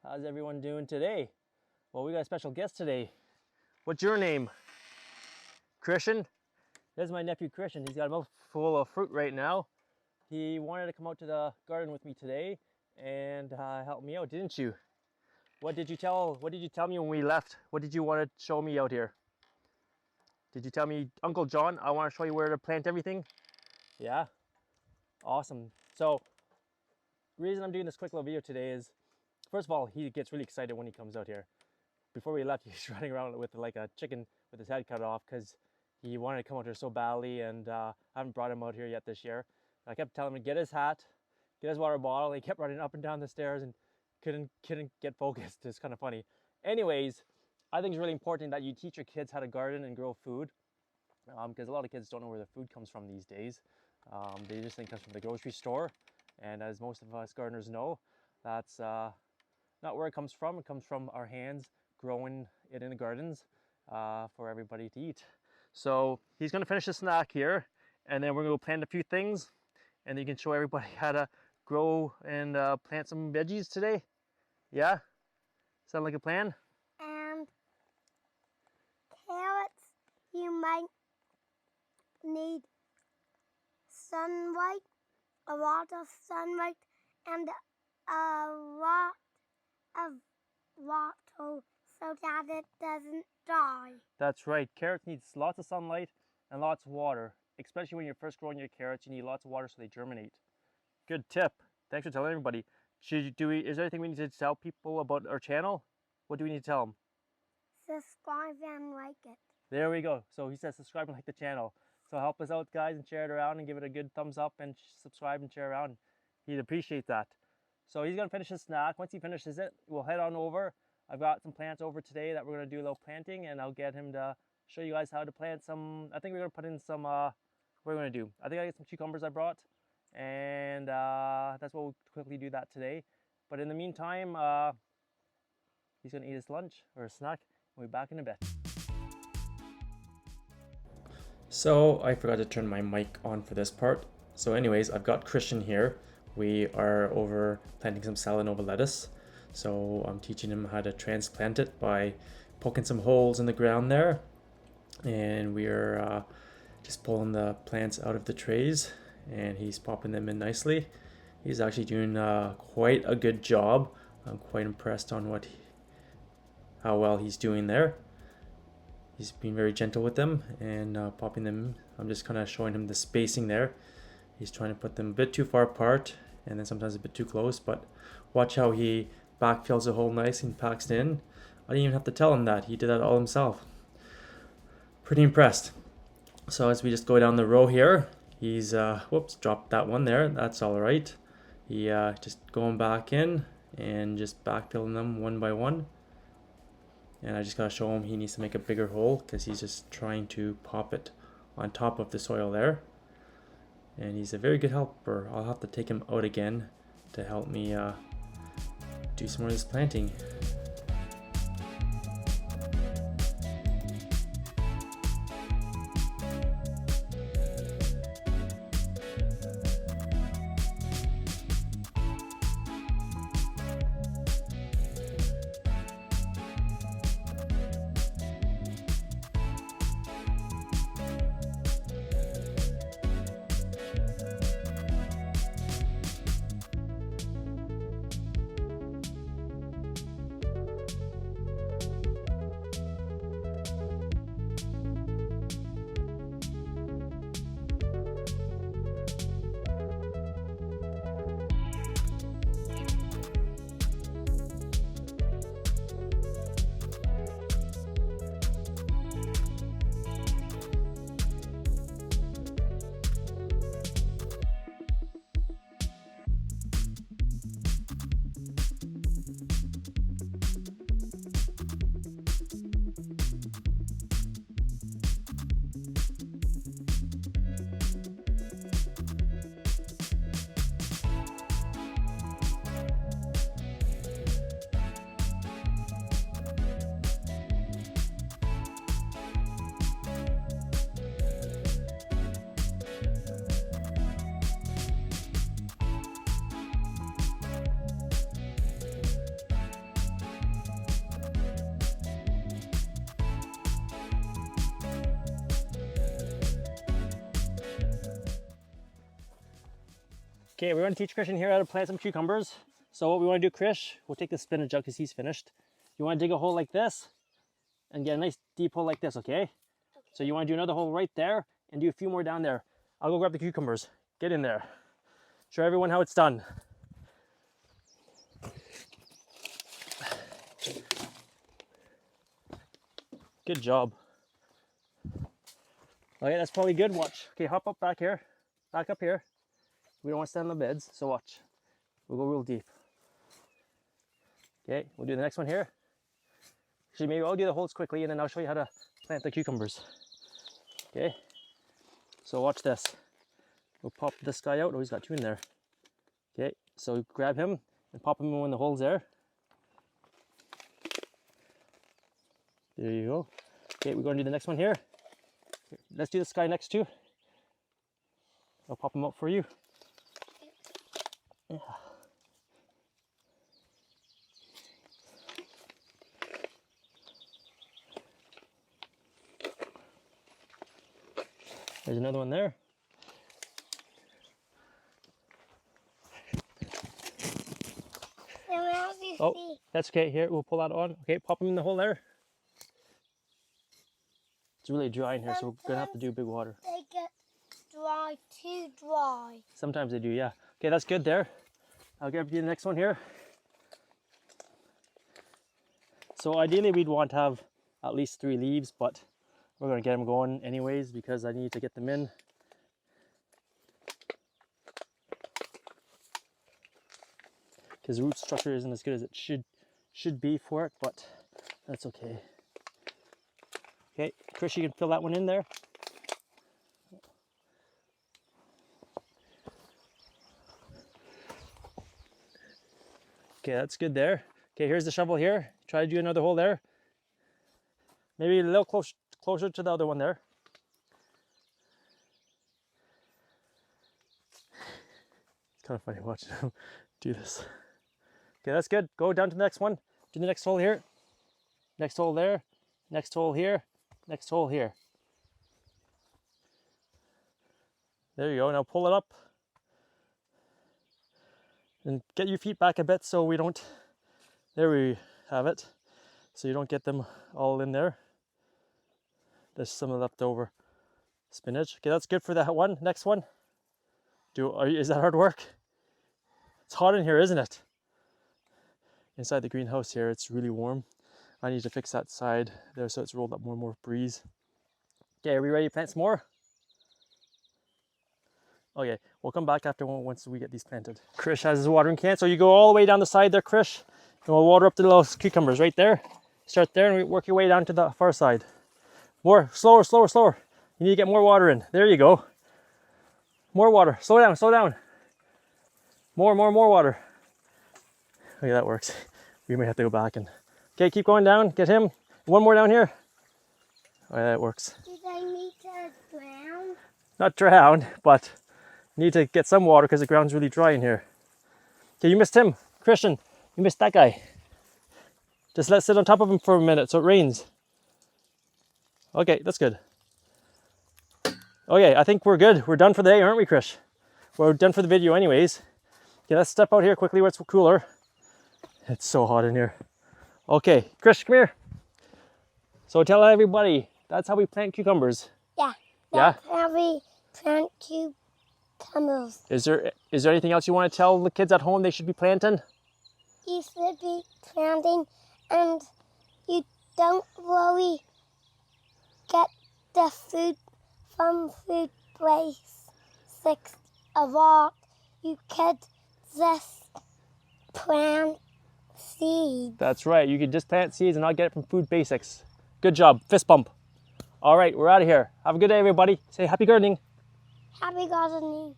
How's everyone doing today? Well, we got a special guest today. What's your name? Christian? This is my nephew Christian. He's got a mouth full of fruit right now. He wanted to come out to the garden with me today and help me out, didn't you? What did you tell me when we left? What did you want to show me out here? Did you tell me, Uncle John, I want to show you where to plant everything? Yeah? Awesome. So, the reason I'm doing this quick little video today is, first of all, he gets really excited when he comes out here. Before we left, he was running around with like a chicken with his head cut off because he wanted to come out here so badly, and I haven't brought him out here yet this year. I kept telling him to get his hat, get his water bottle. He kept running up and down the stairs and couldn't get focused. It's kind of funny. Anyways, I think it's really important that you teach your kids how to garden and grow food, because a lot of kids don't know where their food comes from these days. They just think it comes from the grocery store, and as most of us gardeners know, that's not where it comes from. It comes from our hands growing it in the gardens for everybody to eat. So he's going to finish the snack here, and then we're going to plant a few things, and you can show everybody how to grow and plant some veggies today. Yeah? Sound like a plan? And carrots, you might need sunlight, a lot of sunlight, and a lot of water so that it doesn't die. That's right. Carrots need lots of sunlight and lots of water. Especially when you're first growing your carrots, you need lots of water so they germinate. Good tip. Thanks for telling everybody. Is there anything we need to tell people about our channel? What do we need to tell them? Subscribe and like it. There we go. So he says subscribe and like the channel. So help us out, guys, and share it around and give it a good thumbs up and subscribe and share around. He'd appreciate that. So he's going to finish his snack. Once he finishes it, we'll head on over. I've got some plants over today that we're going to do a little planting, and I'll get him to show you guys how to plant some. I think we're going to put in some, what we're going to do. I think I got some cucumbers I brought, and that's what we'll quickly do that today. But in the meantime, he's going to eat his lunch or his snack, and we'll be back in a bit. So I forgot to turn my mic on for this part. So anyways, I've got Christian here. We are over planting some Salanova lettuce. So I'm teaching him how to transplant it by poking some holes in the ground there. And we're just pulling the plants out of the trays, and he's popping them in nicely. He's actually doing quite a good job. I'm quite impressed on how well he's doing there. He's being very gentle with them and popping them. I'm just kind of showing him the spacing there. He's trying to put them a bit too far apart and then sometimes a bit too close, but watch how he backfills the hole nice and packs it in. I didn't even have to tell him that. He did that all himself. Pretty impressed. So as we just go down the row here, he's, whoops, dropped that one there. That's all right. He just going back in and just backfilling them one by one. And I just gotta show him he needs to make a bigger hole because he's just trying to pop it on top of the soil there. And he's a very good helper. I'll have to take him out again to help me do some more of this planting. Okay, we're going to teach Christian here how to plant some cucumbers. So what we want to do, Chris, we'll take the spinach out because he's finished. You want to dig a hole like this and get a nice deep hole like this, okay? So you want to do another hole right there and do a few more down there. I'll go grab the cucumbers. Get in there. Show everyone how it's done. Good job. Okay, that's probably good. Watch. Okay, hop up back here. Back up here. We don't want to stand on the beds, so watch. We'll go real deep. Okay, we'll do the next one here. Actually, maybe I'll do the holes quickly and then I'll show you how to plant the cucumbers. Okay, so watch this. We'll pop this guy out. Oh, he's got two in there. Okay, so grab him and pop him in one of the holes there. There you go. Okay, we're going to do the next one here. Let's do this guy next to. I'll pop him up for you. Yeah. There's another one there. Oh, that's okay. Here, we'll pull that on. Okay, pop them in the hole there. It's really dry in here, so we're going to have to do big water. They get dry, too dry. Sometimes they do, yeah. Okay, that's good there. I'll grab you the next one here. So ideally we'd want to have at least 3 leaves, but we're going to get them going anyways because I need to get them in. Because the root structure isn't as good as it should be for it, but that's okay. Okay, Chris, you can fill that one in there. Okay, that's good there. Okay, here's the shovel here. Try to do another hole there. Maybe a little closer to the other one there. It's kind of funny watching him do this. Okay, that's good. Go down to the next one. Do the next hole here. Next hole there. Next hole here. Next hole here. There you go. Now pull it up. And get your feet back a bit so we don't... There we have it. So you don't get them all in there. There's some leftover spinach. Okay, that's good for that one. Next one. Is that hard work? It's hot in here, isn't it? Inside the greenhouse here, it's really warm. I need to fix that side there so it's rolled up more and more breeze. Okay, are we ready to plant some more? Okay, we'll come back after once we get these planted. Krish has his watering can, so you go all the way down the side there, Krish, and we'll water up the little cucumbers right there. Start there and work your way down to the far side. More, slower, slower, slower. You need to get more water in. There you go. More water. Slow down, slow down. More water. Okay, that works. We may have to go back and... Okay, keep going down. Get him. One more down here. Okay, that works. Do they need to drown? Not drown, but need to get some water because the ground's really dry in here. Okay, you missed him. Christian, you missed that guy. Just let's sit on top of him for a minute so it rains. Okay, that's good. Okay, I think we're good. We're done for the day, aren't we, Krish? We're done for the video anyways. Okay, let's step out here quickly where it's cooler. It's so hot in here. Okay, Krish, come here. So tell everybody, that's how we plant cucumbers. Yeah. Yeah? That's how we plant cucumbers. Is there anything else you want to tell the kids at home they should be planting? You should be planting and you don't worry. Get the food from food place 6 a lot. You could just plant seeds. That's right. You can just plant seeds and not get it from Food Basics. Good job. Fist bump. All right, we're out of here. Have a good day, everybody. Say happy gardening. Happy gardening.